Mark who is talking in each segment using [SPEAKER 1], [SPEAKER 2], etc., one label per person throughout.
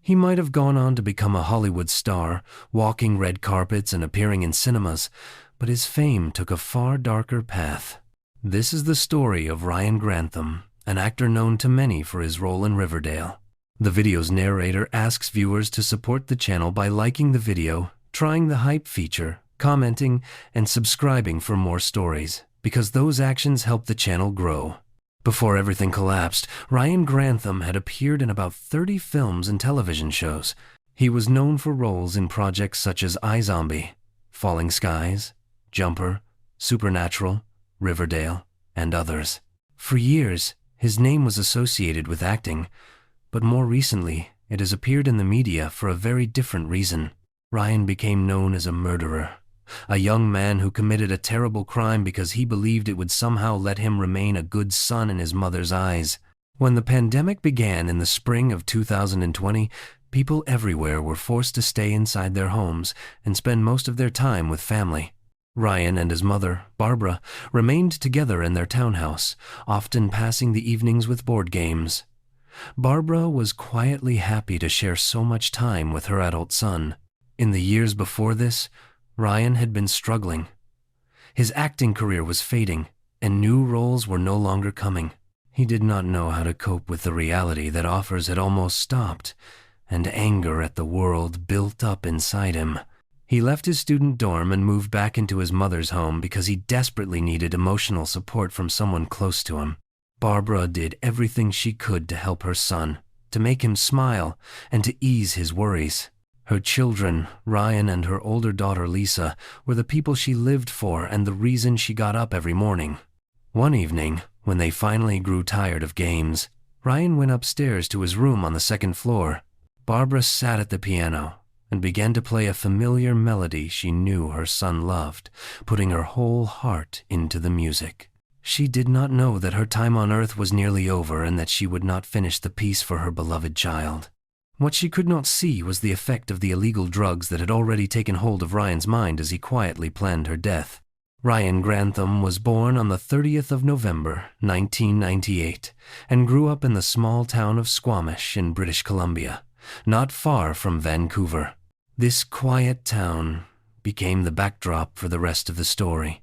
[SPEAKER 1] He might have gone on to become a Hollywood star, walking red carpets and appearing in cinemas, but his fame took a far darker path. This is the story of Ryan Grantham, an actor known to many for his role in Riverdale. The video's narrator asks viewers to support the channel by liking the video, trying the hype feature, commenting, and subscribing for more stories, because those actions help the channel grow. Before everything collapsed, Ryan Grantham had appeared in about 30 films and television shows. He was known for roles in projects such as iZombie, Falling Skies, Jumper, Supernatural, Riverdale, and others. For years, his name was associated with acting, but more recently, it has appeared in the media for a very different reason. Ryan became known as a murderer, a young man who committed a terrible crime because he believed it would somehow let him remain a good son in his mother's eyes. When the pandemic began in the spring of 2020, people everywhere were forced to stay inside their homes and spend most of their time with family. Ryan and his mother, Barbara, remained together in their townhouse, often passing the evenings with board games. Barbara was quietly happy to share so much time with her adult son. In the years before this, Ryan had been struggling. His acting career was fading, and new roles were no longer coming. He did not know how to cope with the reality that offers had almost stopped, and anger at the world built up inside him. He left his student dorm and moved back into his mother's home because he desperately needed emotional support from someone close to him. Barbara did everything she could to help her son, to make him smile, and to ease his worries. Her children, Ryan and her older daughter Lisa, were the people she lived for and the reason she got up every morning. One evening, when they finally grew tired of games, Ryan went upstairs to his room on the second floor. Barbara sat at the piano and began to play a familiar melody she knew her son loved, putting her whole heart into the music. She did not know that her time on earth was nearly over and that she would not finish the piece for her beloved child. What she could not see was the effect of the illegal drugs that had already taken hold of Ryan's mind as he quietly planned her death. Ryan Grantham was born on the 30th of November, 1998, and grew up in the small town of Squamish in British Columbia, not far from Vancouver. This quiet town became the backdrop for the rest of the story.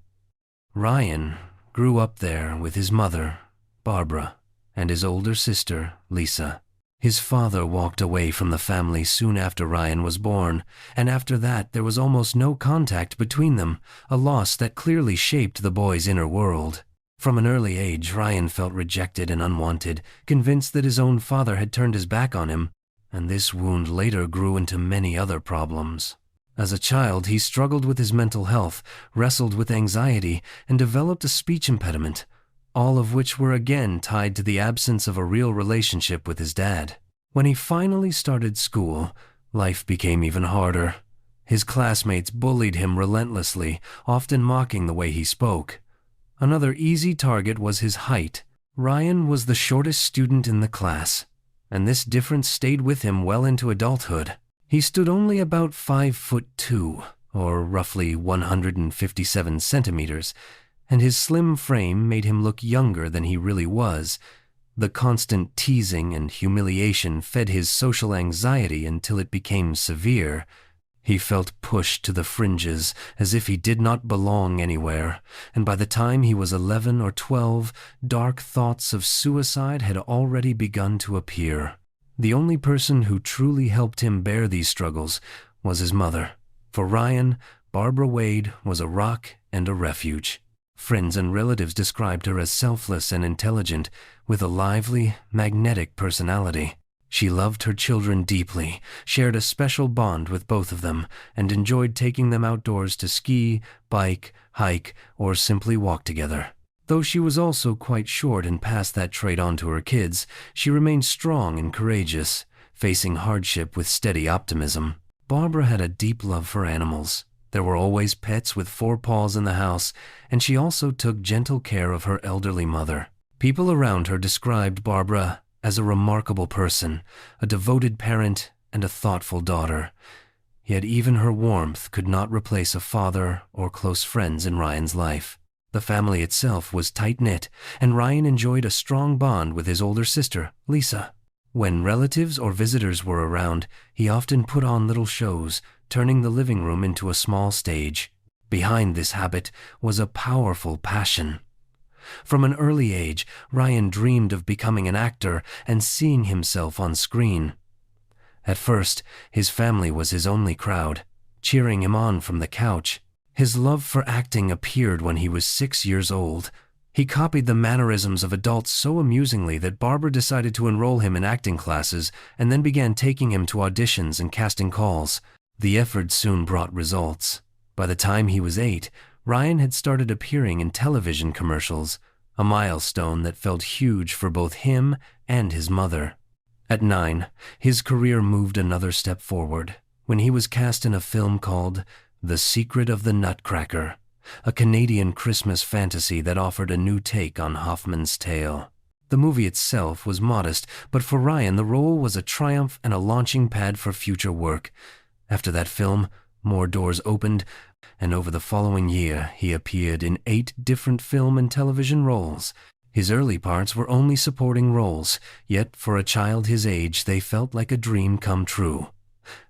[SPEAKER 1] Ryan grew up there with his mother, Barbara, and his older sister, Lisa. His father walked away from the family soon after Ryan was born, and after that there was almost no contact between them, a loss that clearly shaped the boy's inner world. From an early age, Ryan felt rejected and unwanted, convinced that his own father had turned his back on him, and this wound later grew into many other problems. As a child, he struggled with his mental health, wrestled with anxiety, and developed a speech impediment, all of which were again tied to the absence of a real relationship with his dad. When he finally started school, life became even harder. His classmates bullied him relentlessly, often mocking the way he spoke. Another easy target was his height. Ryan was the shortest student in the class, and this difference stayed with him well into adulthood. He stood only about 5'2", or roughly 157 centimeters, and his slim frame made him look younger than he really was. The constant teasing and humiliation fed his social anxiety until it became severe. He felt pushed to the fringes, as if he did not belong anywhere, and by the time he was 11 or 12, dark thoughts of suicide had already begun to appear. The only person who truly helped him bear these struggles was his mother. For Ryan, Barbara Wade was a rock and a refuge. Friends and relatives described her as selfless and intelligent, with a lively, magnetic personality. She loved her children deeply, shared a special bond with both of them, and enjoyed taking them outdoors to ski, bike, hike, or simply walk together. Though she was also quite short and passed that trait on to her kids, she remained strong and courageous, facing hardship with steady optimism. Barbara had a deep love for animals. There were always pets with 4 paws in the house, and she also took gentle care of her elderly mother. People around her described Barbara as a remarkable person, a devoted parent, and a thoughtful daughter. Yet even her warmth could not replace a father or close friends in Ryan's life. The family itself was tight-knit, and Ryan enjoyed a strong bond with his older sister, Lisa. When relatives or visitors were around, he often put on little shows, turning the living room into a small stage. Behind this habit was a powerful passion. From an early age, Ryan dreamed of becoming an actor and seeing himself on screen. At first, his family was his only crowd, cheering him on from the couch. His love for acting appeared when he was 6 years old. He copied the mannerisms of adults so amusingly that Barbara decided to enroll him in acting classes and then began taking him to auditions and casting calls. The effort soon brought results. By the time he was 8, Ryan had started appearing in television commercials, a milestone that felt huge for both him and his mother. At 9, his career moved another step forward when he was cast in a film called The Secret of the Nutcracker, a Canadian Christmas fantasy that offered a new take on Hoffman's tale. The movie itself was modest, but for Ryan the role was a triumph and a launching pad for future work. After that film, more doors opened, and over the following year he appeared in 8 different film and television roles. His early parts were only supporting roles, yet for a child his age they felt like a dream come true.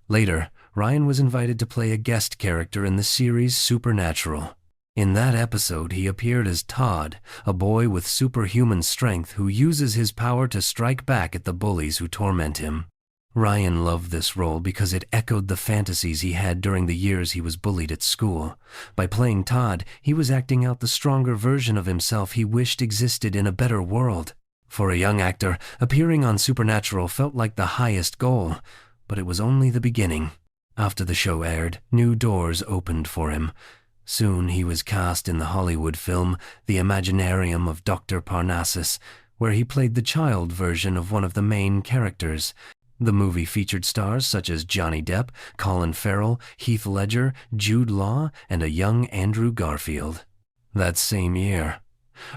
[SPEAKER 1] Later, Ryan was invited to play a guest character in the series Supernatural. In that episode, he appeared as Todd, a boy with superhuman strength who uses his power to strike back at the bullies who torment him. Ryan loved this role because it echoed the fantasies he had during the years he was bullied at school. By playing Todd, he was acting out the stronger version of himself he wished existed in a better world. For a young actor, appearing on Supernatural felt like the highest goal, but it was only the beginning. After the show aired, new doors opened for him. Soon he was cast in the Hollywood film The Imaginarium of Dr. Parnassus, where he played the child version of one of the main characters. The movie featured stars such as Johnny Depp, Colin Farrell, Heath Ledger, Jude Law, and a young Andrew Garfield. That same year,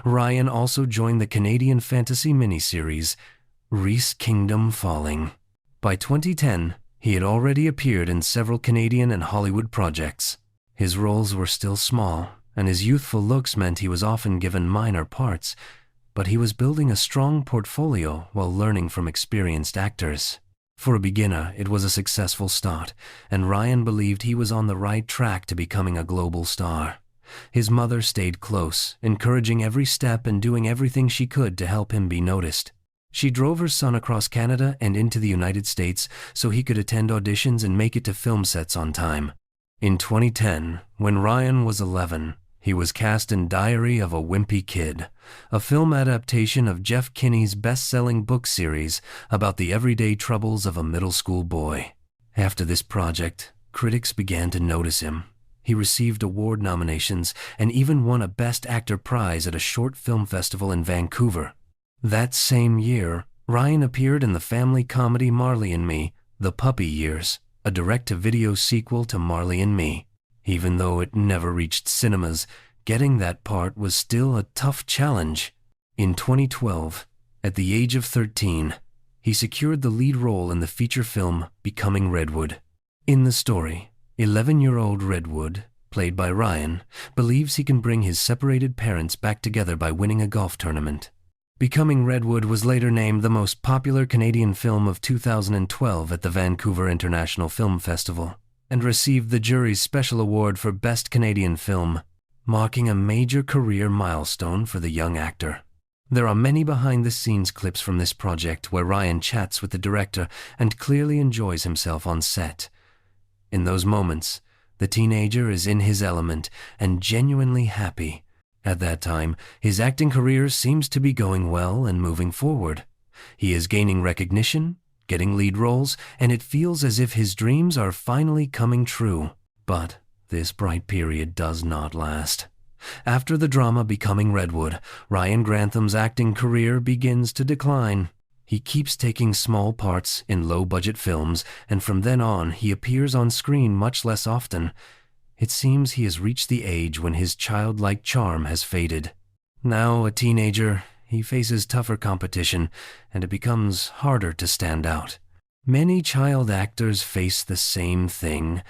[SPEAKER 1] Ryan also joined the Canadian fantasy miniseries Reese Kingdom Falling. By 2010, he had already appeared in several Canadian and Hollywood projects. His roles were still small, and his youthful looks meant he was often given minor parts, but he was building a strong portfolio while learning from experienced actors. For a beginner, it was a successful start, and Ryan believed he was on the right track to becoming a global star. His mother stayed close, encouraging every step and doing everything she could to help him be noticed. She drove her son across Canada and into the United States so he could attend auditions and make it to film sets on time. In 2010, when Ryan was 11, he was cast in Diary of a Wimpy Kid, a film adaptation of Jeff Kinney's best-selling book series about the everyday troubles of a middle school boy. After this project, critics began to notice him. He received award nominations and even won a Best Actor prize at a short film festival in Vancouver. That same year, Ryan appeared in the family comedy Marley and Me, The Puppy Years, a direct-to-video sequel to Marley and Me. Even though it never reached cinemas, getting that part was still a tough challenge. In 2012, at the age of 13, he secured the lead role in the feature film Becoming Redwood. In the story, 11-year-old Redwood, played by Ryan, believes he can bring his separated parents back together by winning a golf tournament. Becoming Redwood was later named the most popular Canadian film of 2012 at the Vancouver International Film Festival, and received the jury's special award for Best Canadian Film, marking a major career milestone for the young actor. There are many behind-the-scenes clips from this project where Ryan chats with the director and clearly enjoys himself on set. In those moments, the teenager is in his element and genuinely happy. At that time, his acting career seems to be going well and moving forward. He is gaining recognition, getting lead roles, and it feels as if his dreams are finally coming true. But this bright period does not last. After the drama Becoming Redwood, Ryan Grantham's acting career begins to decline. He keeps taking small parts in low-budget films, and from then on he appears on screen much less often. It seems he has reached the age when his childlike charm has faded. Now a teenager, he faces tougher competition, and it becomes harder to stand out. Many child actors face the same thing.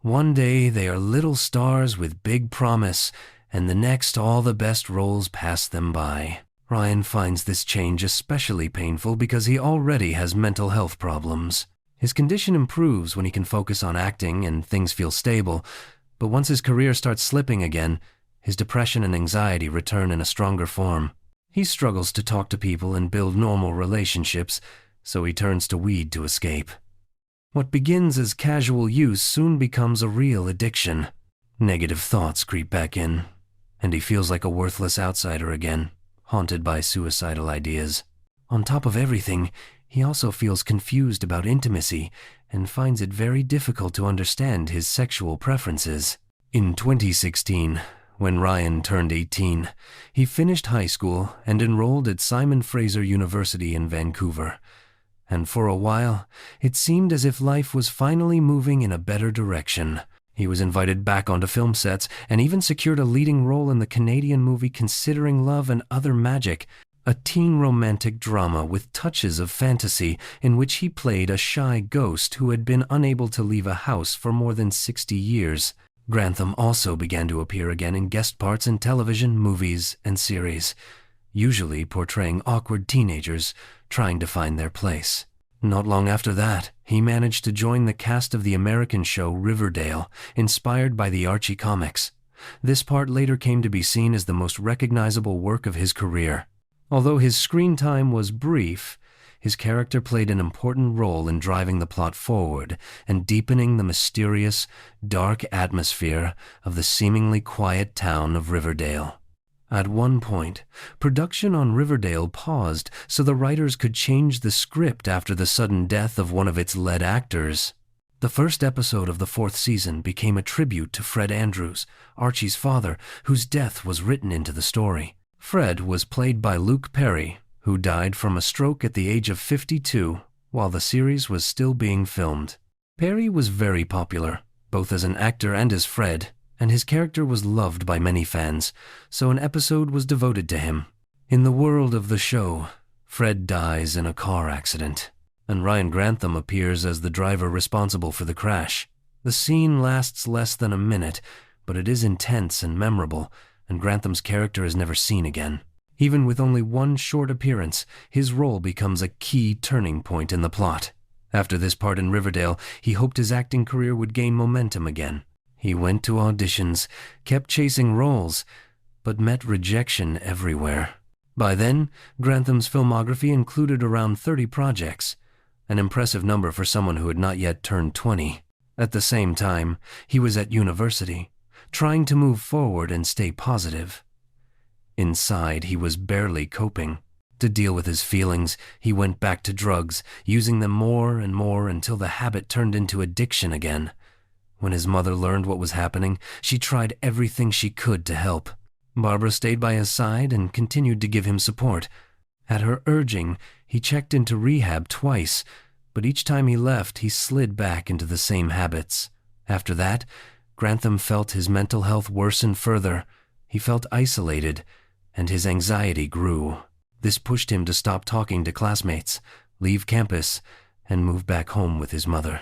[SPEAKER 1] One day they are little stars with big promise, and the next all the best roles pass them by. Ryan finds this change especially painful because he already has mental health problems. His condition improves when he can focus on acting and things feel stable, but once his career starts slipping again, his depression and anxiety return in a stronger form. He struggles to talk to people and build normal relationships, so he turns to weed to escape. What begins as casual use soon becomes a real addiction. Negative thoughts creep back in, and he feels like a worthless outsider again, haunted by suicidal ideas. On top of everything, he also feels confused about intimacy and finds it very difficult to understand his sexual preferences. In 2016, when Ryan turned 18, he finished high school and enrolled at Simon Fraser University in Vancouver. And for a while, it seemed as if life was finally moving in a better direction. He was invited back onto film sets and even secured a leading role in the Canadian movie Considering Love and Other Magic, a teen romantic drama with touches of fantasy in which he played a shy ghost who had been unable to leave a house for more than 60 years. Grantham also began to appear again in guest parts in television, movies, and series, usually portraying awkward teenagers trying to find their place. Not long after that, he managed to join the cast of the American show Riverdale, inspired by the Archie comics. This part later came to be seen as the most recognizable work of his career. Although his screen time was brief, his character played an important role in driving the plot forward and deepening the mysterious, dark atmosphere of the seemingly quiet town of Riverdale. At one point, production on Riverdale paused so the writers could change the script after the sudden death of one of its lead actors. The first episode of the 4th season became a tribute to Fred Andrews, Archie's father, whose death was written into the story. Fred was played by Luke Perry, who died from a stroke at the age of 52 while the series was still being filmed. Perry was very popular, both as an actor and as Fred, and his character was loved by many fans, so an episode was devoted to him. In the world of the show, Fred dies in a car accident, and Ryan Grantham appears as the driver responsible for the crash. The scene lasts less than a minute, but it is intense and memorable, and Grantham's character is never seen again. Even with only one short appearance, his role becomes a key turning point in the plot. After this part in Riverdale, he hoped his acting career would gain momentum again. He went to auditions, kept chasing roles, but met rejection everywhere. By then, Grantham's filmography included around 30 projects, an impressive number for someone who had not yet turned 20. At the same time, he was at university, trying to move forward and stay positive. Inside, he was barely coping. To deal with his feelings, he went back to drugs, using them more and more until the habit turned into addiction again. When his mother learned what was happening, she tried everything she could to help. Barbara stayed by his side and continued to give him support. At her urging, he checked into rehab twice, but each time he left, he slid back into the same habits. After that, Grantham felt his mental health worsen further. He felt isolated, and his anxiety grew. This pushed him to stop talking to classmates, leave campus, and move back home with his mother.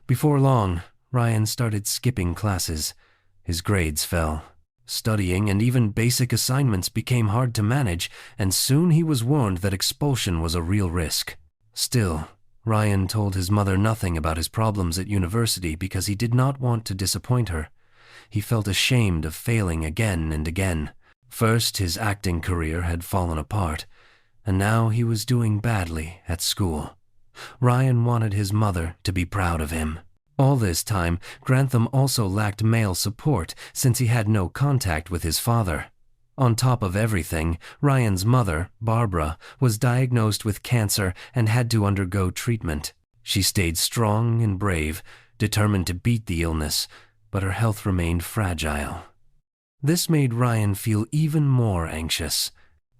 [SPEAKER 1] Before long, Ryan started skipping classes. His grades fell. Studying and even basic assignments became hard to manage, and soon he was warned that expulsion was a real risk. Still, Ryan told his mother nothing about his problems at university because he did not want to disappoint her. He felt ashamed of failing again and again. First, his acting career had fallen apart, and now he was doing badly at school. Ryan wanted his mother to be proud of him. All this time, Grantham also lacked male support since he had no contact with his father. On top of everything, Ryan's mother, Barbara, was diagnosed with cancer and had to undergo treatment. She stayed strong and brave, determined to beat the illness, but her health remained fragile. This made Ryan feel even more anxious.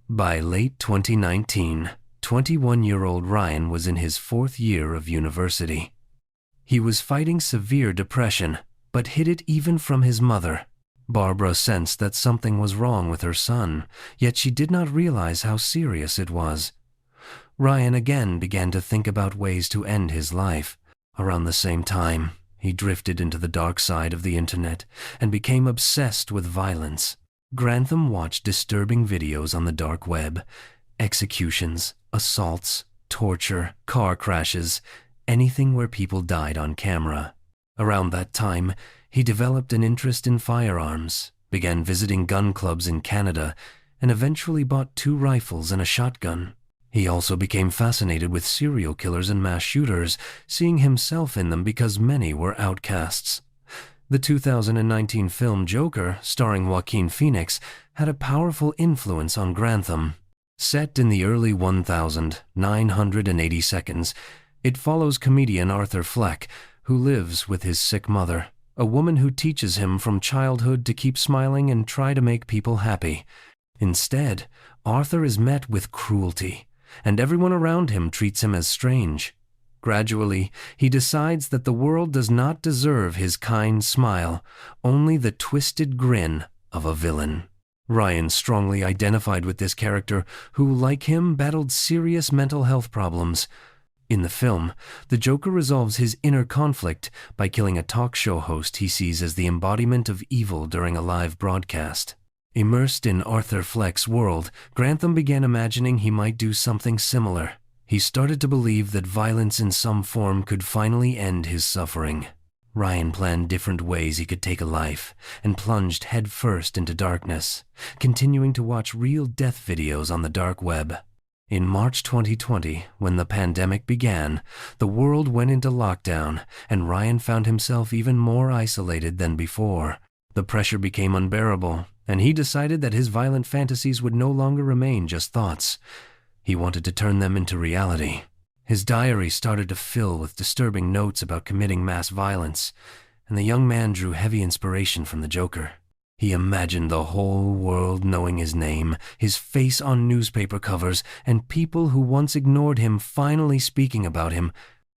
[SPEAKER 1] By late 2019, 21-year-old Ryan was in his 4th year of university. He was fighting severe depression, but hid it even from his mother. Barbara sensed that something was wrong with her son, yet she did not realize how serious it was. Ryan again began to think about ways to end his life. Around the same time, he drifted into the dark side of the internet and became obsessed with violence. Grantham watched disturbing videos on the dark web: executions, assaults, torture, car crashes, anything where people died on camera. Around that time, he developed an interest in firearms, began visiting gun clubs in Canada, and eventually bought 2 rifles and a shotgun. He also became fascinated with serial killers and mass shooters, seeing himself in them because many were outcasts. The 2019 film Joker, starring Joaquin Phoenix, had a powerful influence on Grantham. Set in the early 1980 seconds, it follows comedian Arthur Fleck, who lives with his sick mother, a woman who teaches him from childhood to keep smiling and try to make people happy. Instead, Arthur is met with cruelty, and everyone around him treats him as strange. Gradually, he decides that the world does not deserve his kind smile, only the twisted grin of a villain. Ryan strongly identified with this character, who, like him, battled serious mental health problems. In the film, the Joker resolves his inner conflict by killing a talk show host he sees as the embodiment of evil during a live broadcast. Immersed in Arthur Fleck's world, Grantham began imagining he might do something similar. He started to believe that violence in some form could finally end his suffering. Ryan planned different ways he could take a life and plunged headfirst into darkness, continuing to watch real death videos on the dark web. In March 2020, when the pandemic began, the world went into lockdown, and Ryan found himself even more isolated than before. The pressure became unbearable, and he decided that his violent fantasies would no longer remain just thoughts. He wanted to turn them into reality. His diary started to fill with disturbing notes about committing mass violence, and the young man drew heavy inspiration from the Joker. He imagined the whole world knowing his name, his face on newspaper covers, and people who once ignored him finally speaking about him.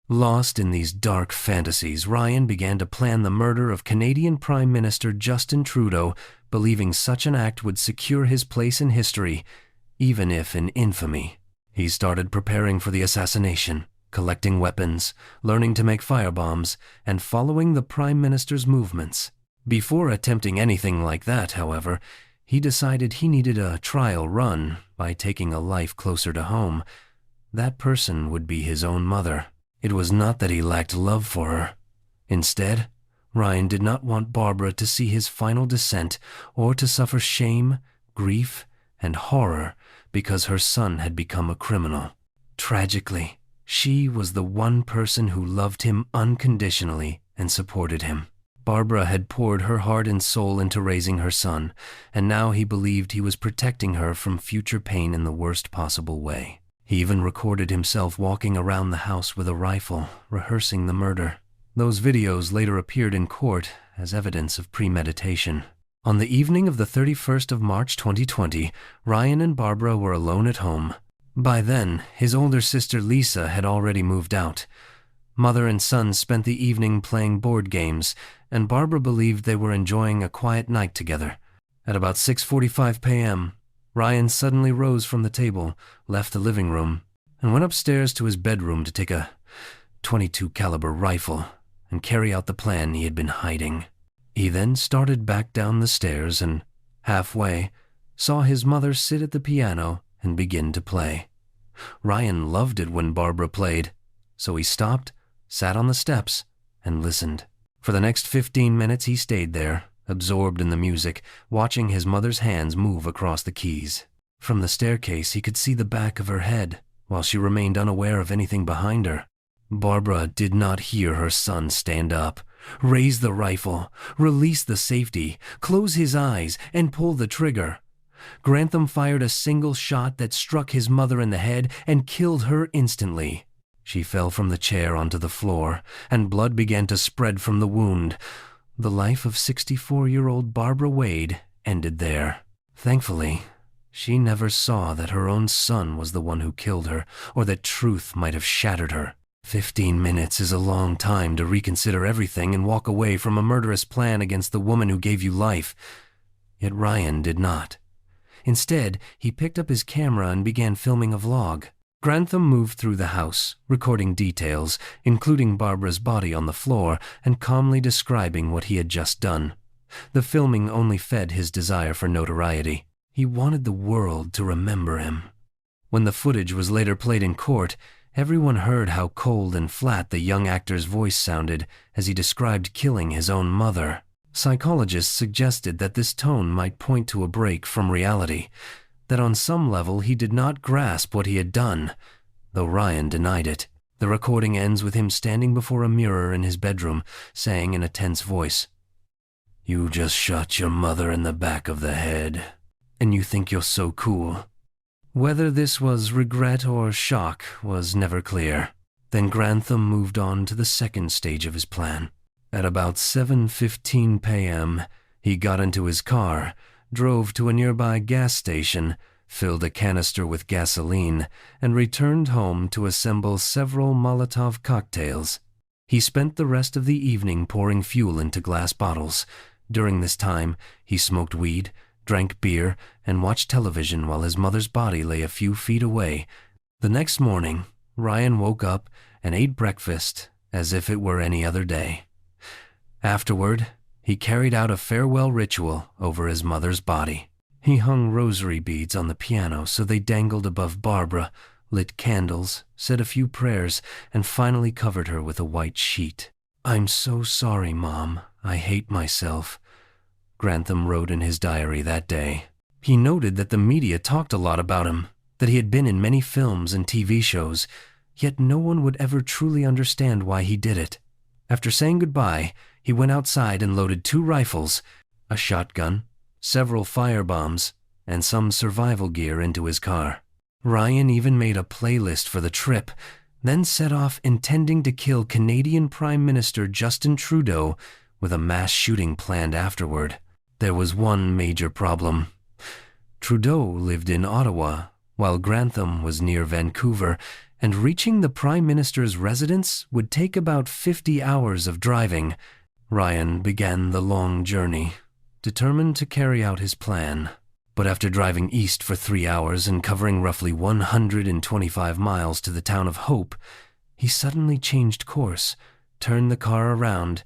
[SPEAKER 1] Lost in these dark fantasies, Ryan began to plan the murder of Canadian Prime Minister Justin Trudeau, believing such an act would secure his place in history, even if in infamy. He started preparing for the assassination, collecting weapons, learning to make firebombs, and following the Prime Minister's movements. Before attempting anything like that, however, he decided he needed a trial run by taking a life closer to home. That person would be his own mother. It was not that he lacked love for her. Instead, Ryan did not want Barbara to see his final descent or to suffer shame, grief, and horror because her son had become a criminal. Tragically, she was the one person who loved him unconditionally and supported him. Barbara had poured her heart and soul into raising her son, and now he believed he was protecting her from future pain in the worst possible way. He even recorded himself walking around the house with a rifle, rehearsing the murder. Those videos later appeared in court as evidence of premeditation. On the evening of the 31st of March 2020, Ryan and Barbara were alone at home. By then, his older sister Lisa had already moved out. Mother and son spent the evening playing board games, and Barbara believed they were enjoying a quiet night together. At about 6:45 p.m., Ryan suddenly rose from the table, left the living room, and went upstairs to his bedroom to take a .22 caliber rifle and carry out the plan he had been hiding. He then started back down the stairs and, halfway, saw his mother sit at the piano and begin to play. Ryan loved it when Barbara played, so he stopped, sat on the steps, and listened. For the next 15 minutes he stayed there, absorbed in the music, watching his mother's hands move across the keys. From the staircase he could see the back of her head, while she remained unaware of anything behind her. Barbara did not hear her son stand up, raise the rifle, release the safety, close his eyes, and pull the trigger. Grantham fired a single shot that struck his mother in the head and killed her instantly. She fell from the chair onto the floor, and blood began to spread from the wound. The life of 64-year-old Barbara Wade ended there. Thankfully, she never saw that her own son was the one who killed her, or that truth might have shattered her. 15 minutes is a long time to reconsider everything and walk away from a murderous plan against the woman who gave you life. Yet Ryan did not. Instead, he picked up his camera and began filming a vlog. Grantham moved through the house, recording details, including Barbara's body on the floor, and calmly describing what he had just done. The filming only fed his desire for notoriety. He wanted the world to remember him. When the footage was later played in court, everyone heard how cold and flat the young actor's voice sounded as he described killing his own mother. Psychologists suggested that this tone might point to a break from reality, that on some level he did not grasp what he had done, though Ryan denied it. The recording ends with him standing before a mirror in his bedroom, saying in a tense voice, "You just shot your mother in the back of the head, and you think you're so cool." Whether this was regret or shock was never clear. Then Grantham moved on to the second stage of his plan. At about 7:15 p.m., he got into his car, drove to a nearby gas station, filled a canister with gasoline, and returned home to assemble several Molotov cocktails. He spent the rest of the evening pouring fuel into glass bottles. During this time, he smoked weed, drank beer, and watched television while his mother's body lay a few feet away. The next morning, Ryan woke up and ate breakfast as if it were any other day. Afterward, he carried out a farewell ritual over his mother's body. He hung rosary beads on the piano so they dangled above Barbara, lit candles, said a few prayers, and finally covered her with a white sheet. "I'm so sorry, Mom. I hate myself," Grantham wrote in his diary that day. He noted that the media talked a lot about him, that he had been in many films and TV shows, yet no one would ever truly understand why he did it. After saying goodbye, he went outside and loaded 2 rifles, a shotgun, several firebombs, and some survival gear into his car. Ryan even made a playlist for the trip, then set off intending to kill Canadian Prime Minister Justin Trudeau with a mass shooting planned afterward. There was one major problem. Trudeau lived in Ottawa, while Grantham was near Vancouver, and reaching the Prime Minister's residence would take about 50 hours of driving. Ryan began the long journey, determined to carry out his plan. But after driving east for 3 hours and covering roughly 125 miles to the town of Hope, he suddenly changed course, turned the car around,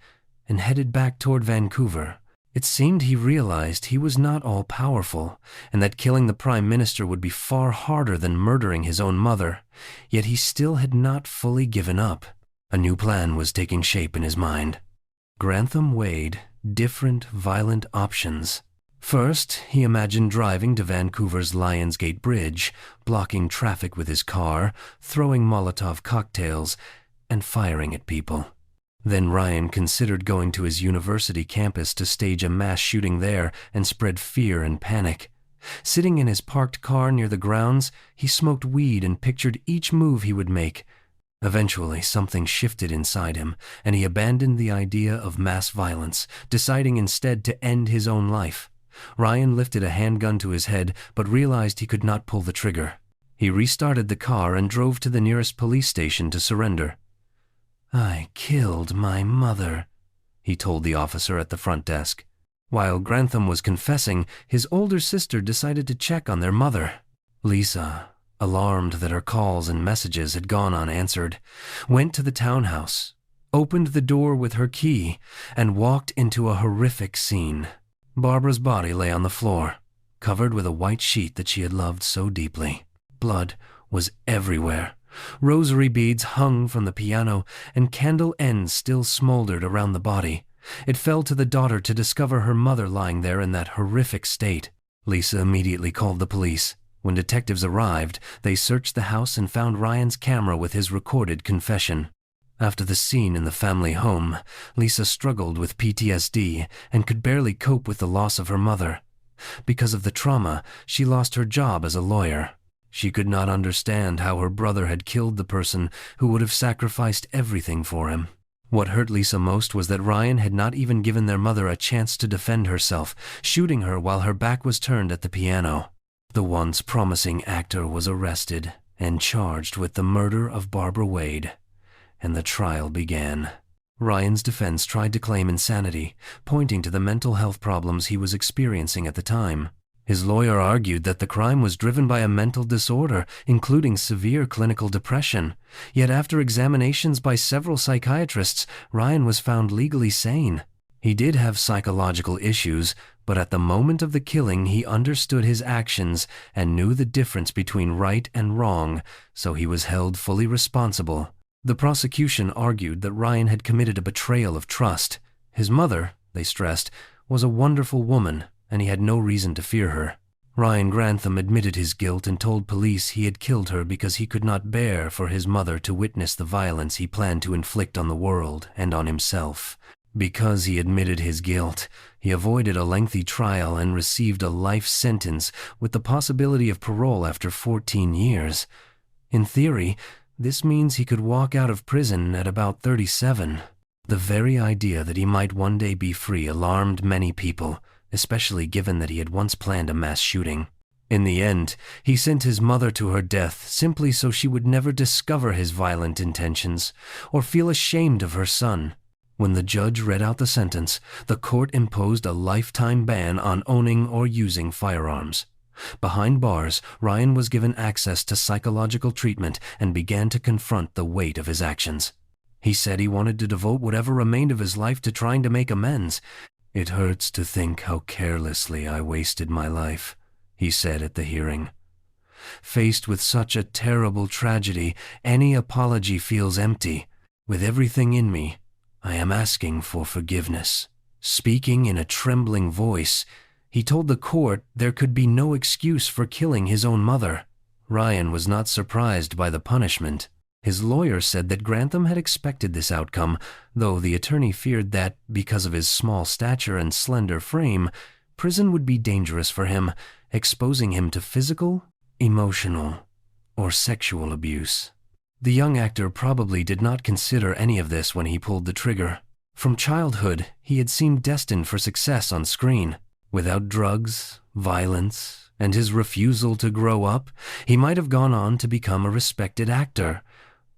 [SPEAKER 1] and headed back toward Vancouver. It seemed he realized he was not all-powerful, and that killing the Prime Minister would be far harder than murdering his own mother, yet he still had not fully given up. A new plan was taking shape in his mind. Grantham weighed different violent options. First, he imagined driving to Vancouver's Lionsgate Bridge, blocking traffic with his car, throwing Molotov cocktails, and firing at people. Then Ryan considered going to his university campus to stage a mass shooting there and spread fear and panic. Sitting in his parked car near the grounds, he smoked weed and pictured each move he would make. Eventually, something shifted inside him, and he abandoned the idea of mass violence, deciding instead to end his own life. Ryan lifted a handgun to his head, but realized he could not pull the trigger. He restarted the car and drove to the nearest police station to surrender. "I killed my mother," he told the officer at the front desk. While Grantham was confessing, his older sister decided to check on their mother. Lisa, alarmed that her calls and messages had gone unanswered, went to the townhouse, opened the door with her key, and walked into a horrific scene. Barbara's body lay on the floor, covered with a white sheet that she had loved so deeply. Blood was everywhere. Rosary beads hung from the piano, and candle ends still smoldered around the body. It fell to the daughter to discover her mother lying there in that horrific state. Lisa immediately called the police. When detectives arrived, they searched the house and found Ryan's camera with his recorded confession. After the scene in the family home, Lisa struggled with PTSD and could barely cope with the loss of her mother. Because of the trauma, she lost her job as a lawyer. She could not understand how her brother had killed the person who would have sacrificed everything for him. What hurt Lisa most was that Ryan had not even given their mother a chance to defend herself, shooting her while her back was turned at the piano. The once promising actor was arrested and charged with the murder of Barbara Wade, and the trial began. Ryan's defense tried to claim insanity, pointing to the mental health problems he was experiencing at the time. His lawyer argued that the crime was driven by a mental disorder, including severe clinical depression. Yet after examinations by several psychiatrists, Ryan was found legally sane. He did have psychological issues, but at the moment of the killing he understood his actions and knew the difference between right and wrong, so he was held fully responsible. The prosecution argued that Ryan had committed a betrayal of trust. His mother, they stressed, was a wonderful woman, and he had no reason to fear her. Ryan Grantham admitted his guilt and told police he had killed her because he could not bear for his mother to witness the violence he planned to inflict on the world and on himself. Because he admitted his guilt, he avoided a lengthy trial and received a life sentence with the possibility of parole after 14 years. In theory, this means he could walk out of prison at about 37. The very idea that he might one day be free alarmed many people, especially given that he had once planned a mass shooting. In the end, he sent his mother to her death simply so she would never discover his violent intentions or feel ashamed of her son. When the judge read out the sentence, the court imposed a lifetime ban on owning or using firearms. Behind bars, Ryan was given access to psychological treatment and began to confront the weight of his actions. He said he wanted to devote whatever remained of his life to trying to make amends. "It hurts to think how carelessly I wasted my life," he said at the hearing. "Faced with such a terrible tragedy, any apology feels empty. With everything in me, I am asking for forgiveness." Speaking in a trembling voice, he told the court there could be no excuse for killing his own mother. Ryan was not surprised by the punishment. His lawyer said that Grantham had expected this outcome, though the attorney feared that, because of his small stature and slender frame, prison would be dangerous for him, exposing him to physical, emotional, or sexual abuse. The young actor probably did not consider any of this when he pulled the trigger. From childhood, he had seemed destined for success on screen. Without drugs, violence, and his refusal to grow up, he might have gone on to become a respected actor.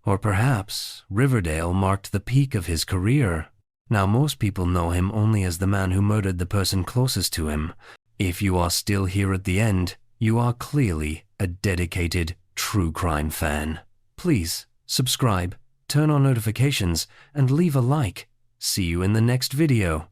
[SPEAKER 1] Or perhaps Riverdale marked the peak of his career. Now most people know him only as the man who murdered the person closest to him. If you are still here at the end, you are clearly a dedicated true crime fan. Please subscribe, turn on notifications, and leave a like. See you in the next video.